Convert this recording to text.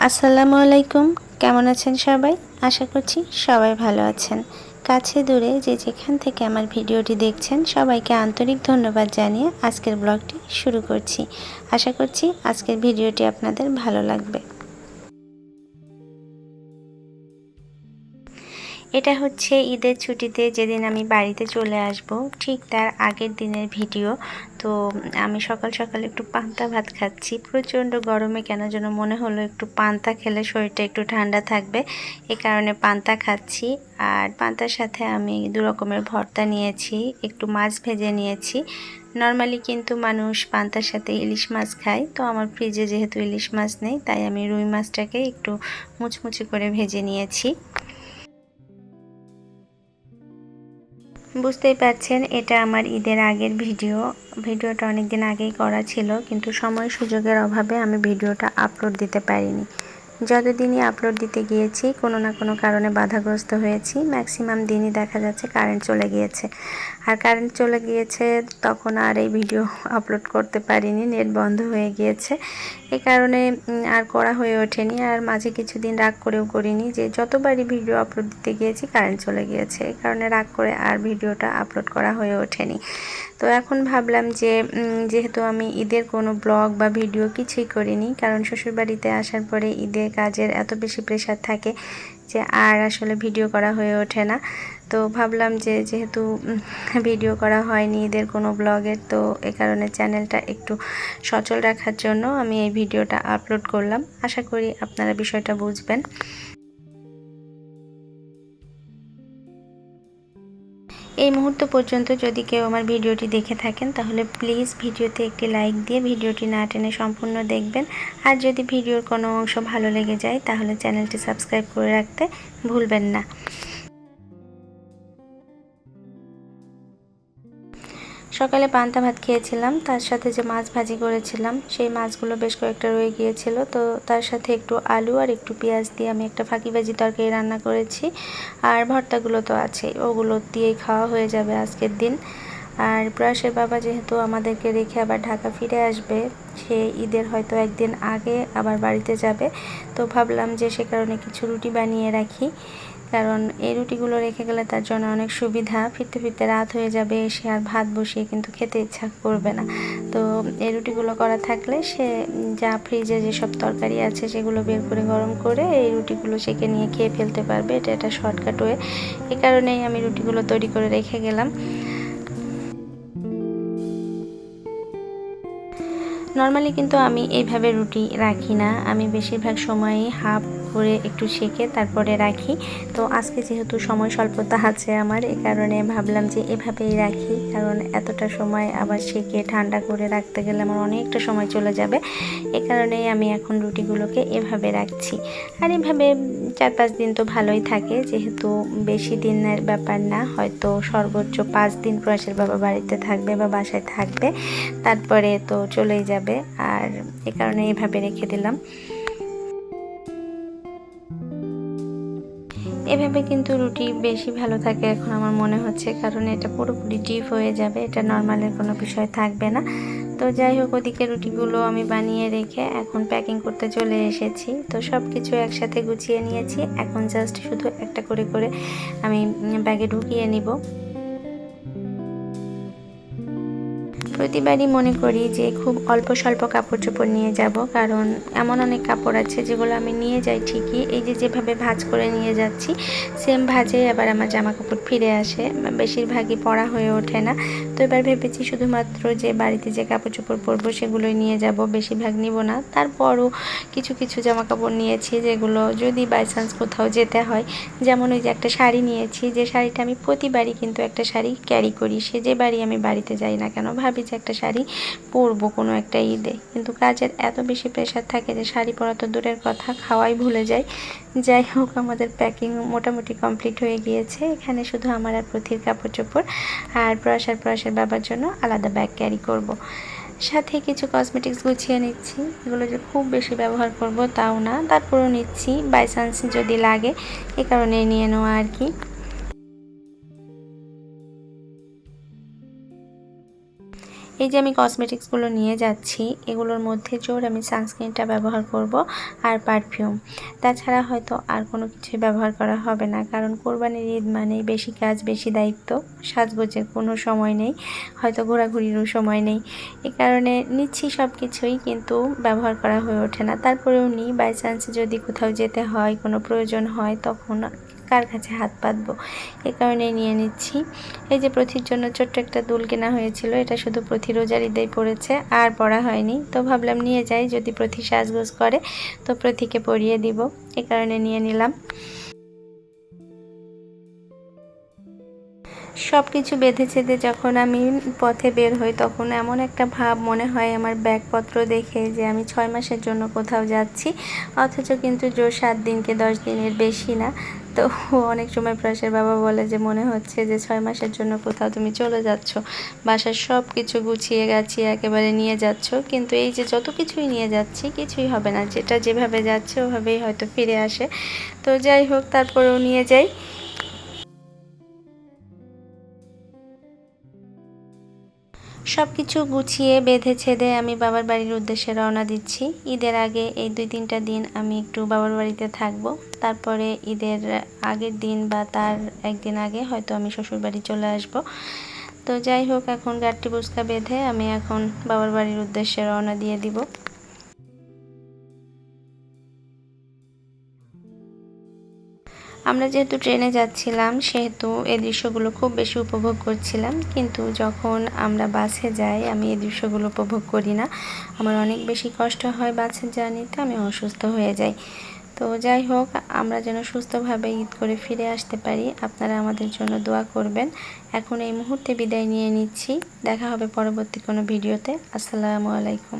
আসসালামু আলাইকুম। কেমন আছেন সবাই? আশা করছি সবাই ভালো আছেন। কাছে দূরে যে যেখান থেকে আমার ভিডিওটি দেখছেন সবাইকে আন্তরিক ধন্যবাদ জানিয়ে আজকের ব্লগটি শুরু করছি। আশা করছি আজকের ভিডিওটি আপনাদের ভালো লাগবে। এটা হচ্ছে ঈদের ছুটিতে যেদিন আমি বাড়িতে চলে আসব ঠিক তার আগের দিনের ভিডিও। তো আমি সকাল সকাল একটু পান্তা ভাত খাচ্ছি। প্রচণ্ড গরমে কেন যেন মনে হলো একটু পান্তা খেলে শরীরটা একটু ঠান্ডা থাকবে, এ কারণে পান্তা খাচ্ছি। আর পান্তার সাথে আমি দু রকমের ভর্তা নিয়েছি, একটু মাছ ভেজে নিয়েছি। নর্মালি কিন্তু মানুষ পান্তার সাথে ইলিশ মাছ খায়, তো আমার ফ্রিজে যেহেতু ইলিশ মাছ নেই তাই আমি রুই মাছটাকে একটু মুচমুচে করে ভেজে নিয়েছি। বুঝতেই পারছেন এটা আমার ঈদের আগের ভিডিওটা অনেক দিন আগেই করা ছিল, কিন্তু সময় সুযোগের অভাবে আমি ভিডিওটা আপলোড দিতে পারিনি। যতদিনই আপলোড দিতে গিয়েছি কোনো না কোনো কারণে বাধাগ্রস্ত হয়েছি। ম্যাক্সিমাম দিনই দেখা যাচ্ছে কারেন্ট চলে গিয়েছে, আর কারেন্ট চলে গিয়েছে তখন আর এই ভিডিও আপলোড করতে পারিনি, নেট বন্ধ হয়ে গিয়েছে। এই কারণে আর করা হয়ে ওঠেনি। আর মাঝে কিছুদিন রাগ করেও করিনি, যে যতবারই ভিডিও আপলোড দিতে গিয়েছি কারেন্ট চলে গিয়েছে, এই কারণে রাগ করে আর ভিডিওটা আপলোড করা হয়ে ওঠেনি। তো এখন ভাবলাম যে যেহেতু আমি ঈদের কোনো ব্লগ বা ভিডিও কিছুই করিনি, কারণ শ্বশুরবাড়িতে আসার পরে ঈদের কাজের এত বেশি প্রেশার থাকে যে আর আসলে ভিডিও করা হয়ে ওঠে না। তো ভাবলাম যে যেহেতু ভিডিও করা হয়নি ঈদের কোনো ব্লগের, তো এ কারণে চ্যানেলটা একটু সচল রাখার জন্য আমি এই ভিডিওটা আপলোড করলাম। আশা করি আপনারা বিষয়টা বুঝবেন। এই মুহূর্ত পর্যন্ত যদি কেউ আমার ভিডিওটি দেখে থাকেন তাহলে প্লিজ ভিডিওতে একটি লাইক দিয়ে ভিডিওটি না টেনে সম্পূর্ণ দেখবেন। আর যদি ভিডিওর কোনো অংশ ভালো লেগে যায় তাহলে চ্যানেলটি সাবস্ক্রাইব করে রাখতে ভুলবেন না। সকালে পান্তা ভাত খেয়েছিলাম, তার সাথে যে মাছ ভাজি করেছিলাম সেই মাছগুলো বেশ কয়েকটা রয়ে গিয়েছিল, তো তার সাথে একটু আলু আর একটু পেঁয়াজ দিয়ে আমি একটা ফাঁকিবাজি তরকারি রান্না করেছি। আর ভর্তাগুলো তো আছেই, ওগুলো দিয়েই খাওয়া হয়ে যাবে আজকের দিন। আর প্রয়াসের বাবা যেহেতু আমাদেরকে রেখে আবার ঢাকা ফিরে আসবে, সে ঈদের হয়তো একদিন আগে আবার বাড়িতে যাবে, তো ভাবলাম যে সে কারণে কিছু রুটি বানিয়ে রাখি, কারণ এই রুটিগুলো রেখে গেলে তার জন্য অনেক সুবিধা। ফিরতে ফিরতে রাত হয়ে যাবে, সে আর ভাত বসিয়ে কিন্তু খেতে ইচ্ছা করবে না। তো এই রুটিগুলো করা থাকলে সে যা ফ্রিজে যেসব তরকারি আছে সেগুলো বের করে গরম করে এই রুটিগুলো সেকে নিয়ে খেয়ে ফেলতে পারবে। এটা একটা শর্টকাট ওয়ে, এই কারণেই আমি রুটিগুলো তৈরি করে রেখে গেলাম। নর্মালি কিন্তু আমি এইভাবে রুটি রাখি না, আমি বেশিরভাগ সময়ই হাফ করে একটু সেকে তারপরে রাখি। তো আজকে যেহেতু সময় স্বল্পতা আছে আমার, এই কারণে ভাবলাম যে এভাবেই রাখি, কারণ এতটা সময় আবার সেকে ঠান্ডা করে রাখতে গেলে আমার অনেকটা সময় চলে যাবে। এ কারণেই আমি এখন রুটিগুলোকে এভাবে রাখছি। আর এভাবে 4-5 দিন তো ভালোই থাকে, যেহেতু বেশি দিনের ব্যাপার না, হয়তো সর্বোচ্চ 5 দিন প্রয়াসের বাবা বাড়িতে থাকবে বা বাসায় থাকবে, তারপরে তো চলেই যাবে। আর এ কারণে এভাবে রেখে দিলাম। এভাবে কিন্তু রুটি বেশি ভালো থাকে এখন আমার মনে হচ্ছে, কারণ এটা পুরোপুরি ডিপ হয়ে যাবে, এটা নর্মালের কোনো বিষয় থাকবে না। তো যাই হোক, ওদিকে রুটিগুলো আমি বানিয়ে রেখে এখন প্যাকিং করতে চলে এসেছি। তো সব কিছু একসাথে গুছিয়ে নিয়েছি, এখন জাস্ট শুধু একটা করে করে আমি ব্যাগে ঢুকিয়ে নিব। প্রতিবারই মনে করি যে খুব অল্প স্বল্প কাপড় চোপড় নিয়ে যাব, কারণ এমন অনেক কাপড় আছে যেগুলো আমি নিয়ে যাই ঠিকই, এই যে যেভাবে ভাঁজ করে নিয়ে যাচ্ছি সেম ভাঁজেই আবার আমার জামা কাপড় ফিরে আসে, বেশিরভাগই পরা হয়ে ওঠে না। তো এবার ভেবেছি শুধুমাত্র যে বাড়িতে যে কাপড় চোপড় পরবো সেগুলোই নিয়ে যাব, বেশিরভাগ নিব না। তারপরও কিছু কিছু জামা কাপড় নিয়েছি যেগুলো যদি বাই চান্স কোথাও যেতে হয়, যেমন ওই যে একটা শাড়ি নিয়েছি, যে শাড়িটা আমি প্রতিবারই কিন্তু একটা শাড়ি ক্যারি করি, সে যে বাড়ি আমি বাড়িতে যাই না কেন ভাবি যে একটা শাড়ি পরবো কোনো একটা ঈদে, কিন্তু কাজের এত বেশি প্রেশার থাকে যে শাড়ি পরা তো দূরের কথা, খাওয়াই ভুলে যাই। যাই হোক, আমাদের প্যাকিং মোটামুটি কমপ্লিট হয়ে গিয়েছে, এখানে শুধু আমার আর প্রতির কাপড় চোপড়, আর প্রয়াসের বাবার জন্য আলাদা ব্যাগ ক্যারি করব। সাথে কিছু কসমেটিক্স গুছিয়ে নিচ্ছি, এগুলো যে খুব বেশি ব্যবহার করব তাও না, তারপরও নিচ্ছি বাই চান্স যদি লাগে, এ কারণে নিয়ে নেওয়া আর কি। এই যে আমি কসমেটিক্সগুলো নিয়ে যাচ্ছি, এগুলোর মধ্যে জোর আমি সানস্ক্রিনটা ব্যবহার করব আর পারফিউম। তাছাড়া হয়তো আর কোনো কিছুই ব্যবহার করা হবে না, কারণ কোরবানির ঈদ মানেই বেশি কাজ, বেশি দায়িত্ব। সাজগোজের কোনো সময় নেই, হয়তো ঘোরাঘুরিরও সময় নেই। এ কারণে নিচ্ছি সব কিছুই, কিন্তু ব্যবহার করা হয়ে ওঠে না। তারপরেও নিই, বাই চান্স যদি কোথাও যেতে হয়, কোনো প্রয়োজন হয়, তখন কার কাছে হাত পাতবো, এ কারণেই নিয়ে নিচ্ছি। এই যে প্রথির জন্য ছোট্ট একটা দুল কেনা হয়েছিল, এটা শুধু প্রতি রোজার ঈদেই পড়েছে, আর পরা হয়নি। তো ভাবলাম নিয়ে যাই, যদি প্রতি সাজগোজ করে তো প্রতিকে পরিয়ে দিব, এ কারণে নিয়ে নিলাম। সব কিছু বেঁধে ছেঁধে যখন আমি পথে বের হই, তখন এমন একটা ভাব মনে হয় আমার ব্যাগপত্র দেখে যে আমি 6 মাসের জন্য কোথাও যাচ্ছি, অথচ কিন্তু জোর 7 দিনকে 10 দিনের বেশি না। তো অনেক সময় প্রয়াসের বাবা বলে যে মনে হচ্ছে যে 6 মাসের জন্য কোথাও তুমি চলে যাচ্ছ, বাসার সব কিছু গুছিয়ে গাছিয়ে একেবারে নিয়ে যাচ্ছ, কিন্তু এই যে যত কিছুই নিয়ে যাচ্ছি কিছুই হবে না, যেটা যেভাবে যাচ্ছে ওভাবেই হয়তো ফিরে আসে। তো যাই হোক, তারপরেও নিয়ে যাই। সব কিছু গুছিয়ে বেঁধে ছেদে আমি বাবার বাড়ির উদ্দেশ্যে রওনা দিচ্ছি। ঈদের আগে এই 2-3টা দিন আমি একটু বাবার বাড়িতে থাকবো, তারপরে ঈদের আগের দিন বা তার একদিন আগে হয়তো আমি শ্বশুর বাড়ি চলে আসব। তো যাই হোক, এখন গাট্টি বুসকা বেঁধে আমি এখন বাবার বাড়ির উদ্দেশ্যে রওনা দিয়ে দিব। আমরা যেহেতু ট্রেনে যাচ্ছিলাম, সেহেতু এই দৃশ্যগুলো খুব বেশি উপভোগ করছিলাম, কিন্তু যখন আমরা বাসে যাই আমি এই দৃশ্যগুলো উপভোগ করি না। আমার অনেক বেশি কষ্ট হয় বাসের জার্নিতে, আমি অসুস্থ হয়ে যাই। তো যাই হোক, আমরা যেন সুস্থভাবে ঈদ করে ফিরে আসতে পারি, আপনারা আমাদের জন্য দোয়া করবেন। এখন এই মুহূর্তে বিদায় নিয়ে নিচ্ছি, দেখা হবে পরবর্তী কোনো ভিডিওতে। আসসালামু আলাইকুম।